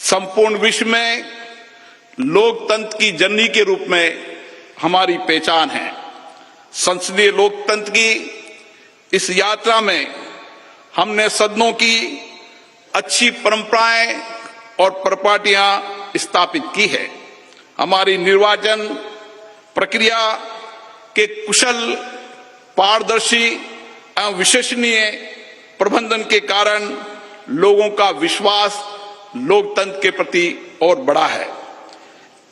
संपूर्ण विश्व में लोकतंत्र की जननी के रूप में हमारी पहचान है। संसदीय लोकतंत्र की इस यात्रा में हमने सदनों की अच्छी परंपराएं और परिपाटियां स्थापित की है। हमारी निर्वाचन प्रक्रिया के कुशल, पारदर्शी एवं विश्वसनीय प्रबंधन के कारण लोगों का विश्वास लोकतंत्र के प्रति और बढ़ा है।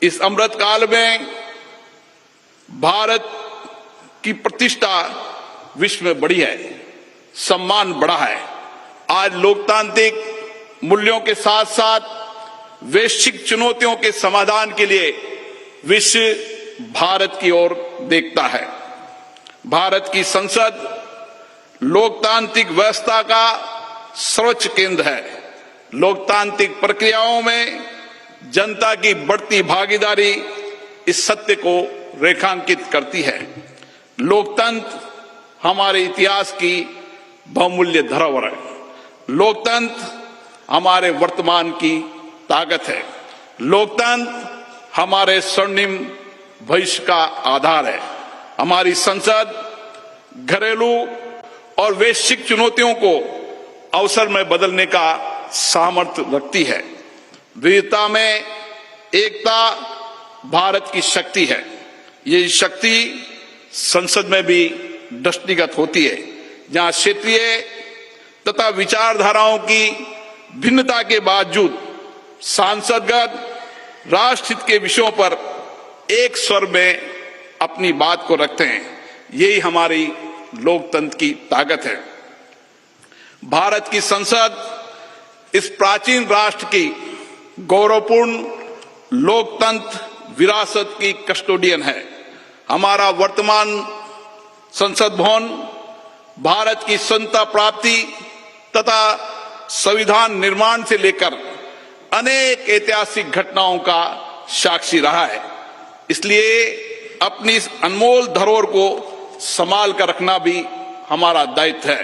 इस अमृत काल में भारत की प्रतिष्ठा विश्व में बढ़ी है, सम्मान बढ़ा है। आज लोकतांत्रिक मूल्यों के साथ साथ वैश्विक चुनौतियों के समाधान के लिए विश्व भारत की ओर देखता है। भारत की संसद लोकतांत्रिक व्यवस्था का सर्वोच्च केंद्र है। लोकतांत्रिक प्रक्रियाओं में जनता की बढ़ती भागीदारी इस सत्य को रेखांकित करती है। लोकतंत्र हमारे इतिहास की बहुमूल्य धरोहर है। लोकतंत्र हमारे वर्तमान की ताकत है। लोकतंत्र हमारे स्वर्णिम भविष्य का आधार है। हमारी संसद घरेलू और वैश्विक चुनौतियों को अवसर में बदलने का सामर्थ्य रखती है। विविधता में एकता भारत की शक्ति है। ये शक्ति संसद में भी दृष्टिगत होती है, जहां क्षेत्रीय तथा विचारधाराओं की भिन्नता के बावजूद सांसदगण राष्ट्र हित के विषयों पर एक स्वर में अपनी बात को रखते हैं। यही हमारी लोकतंत्र की ताकत है। भारत की संसद इस प्राचीन राष्ट्र की गौरवपूर्ण लोकतंत्र विरासत की कस्टोडियन है। हमारा वर्तमान संसद भवन भारत की स्वतंत्रता प्राप्ति तथा संविधान निर्माण से लेकर अनेक ऐतिहासिक घटनाओं का साक्षी रहा है। इसलिए अपनी इस अनमोल धरोहर को संभाल कर रखना भी हमारा दायित्व है।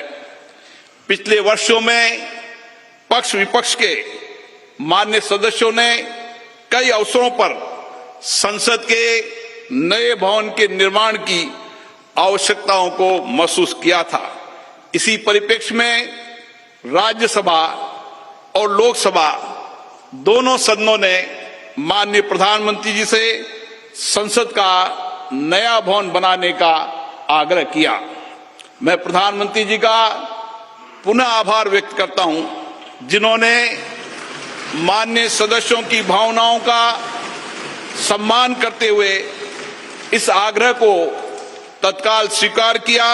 पिछले वर्षों में पक्ष विपक्ष के मान्य सदस्यों ने कई अवसरों पर संसद के नए भवन के निर्माण की आवश्यकताओं को महसूस किया था। इसी परिप्रेक्ष्य में राज्यसभा और लोकसभा दोनों सदनों ने माननीय प्रधानमंत्री जी से संसद का नया भवन बनाने का आग्रह किया। मैं प्रधानमंत्री जी का पुनः आभार व्यक्त करता हूं, जिन्होंने माननीय सदस्यों की भावनाओं का सम्मान करते हुए इस आग्रह को तत्काल स्वीकार किया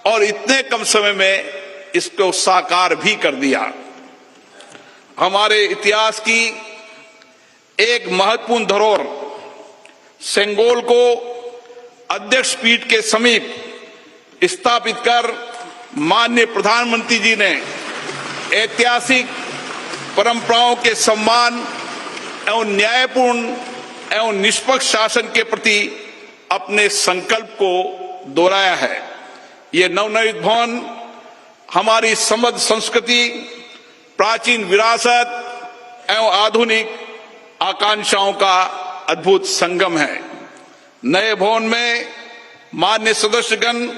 और इतने कम समय में इसको साकार भी कर दिया। हमारे इतिहास की एक महत्वपूर्ण धरोहर सेंगोल को अध्यक्ष पीठ के समीप स्थापित कर माननीय प्रधानमंत्री जी ने ऐतिहासिक परंपराओं के सम्मान एवं न्यायपूर्ण एवं निष्पक्ष शासन के प्रति अपने संकल्प को दोहराया है। ये नवनिर्मित भवन हमारी समृद्ध संस्कृति, प्राचीन विरासत एवं आधुनिक आकांक्षाओं का अद्भुत संगम है। नए भवन में मान्य सदस्यगण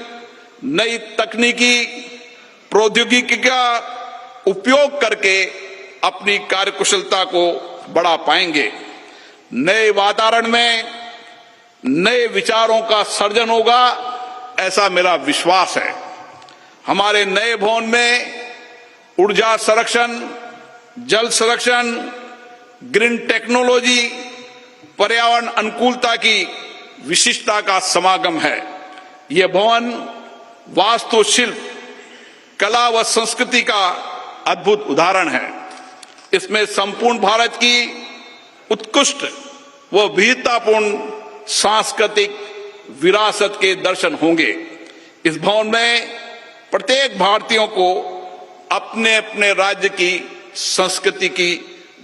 नई तकनीकी प्रौद्योगिकी का उपयोग करके अपनी कार्यकुशलता को बढ़ा पाएंगे। नए वातावरण में नए विचारों का सर्जन होगा, ऐसा मेरा विश्वास है। हमारे नए भवन में ऊर्जा संरक्षण, जल संरक्षण, ग्रीन टेक्नोलॉजी, पर्यावरण अनुकूलता की विशिष्टता का समागम है। यह भवन वास्तुशिल्प, कला व संस्कृति का अद्भुत उदाहरण है। इसमें संपूर्ण भारत की उत्कृष्ट व विविधतापूर्ण सांस्कृतिक विरासत के दर्शन होंगे। इस भवन में प्रत्येक भारतीयों को अपने अपने राज्य की संस्कृति की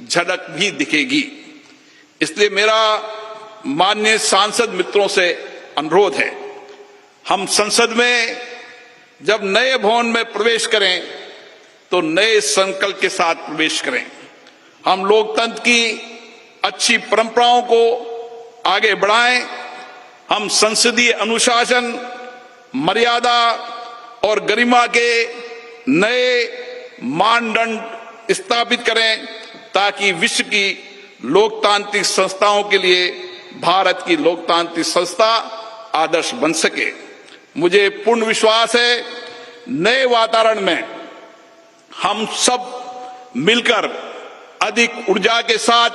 झलक भी दिखेगी। इसलिए मेरा माननीय सांसद मित्रों से अनुरोध है, हम संसद में जब नए भवन में प्रवेश करें तो नए संकल्प के साथ प्रवेश करें। हम लोकतंत्र की अच्छी परंपराओं को आगे बढ़ाएं, हम संसदीय अनुशासन, मर्यादा और गरिमा के नए मानदंड स्थापित करें ताकि विश्व की लोकतांत्रिक संस्थाओं के लिए भारत की लोकतांत्रिक संस्था आदर्श बन सके। मुझे पूर्ण विश्वास है नए वातावरण में हम सब मिलकर अधिक ऊर्जा के साथ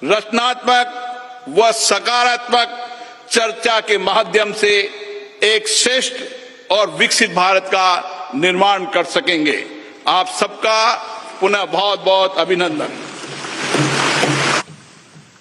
रचनात्मक व सकारात्मक चर्चा के माध्यम से एक श्रेष्ठ और विकसित भारत का निर्माण कर सकेंगे। आप सबका पुनः बहुत बहुत अभिनंदन।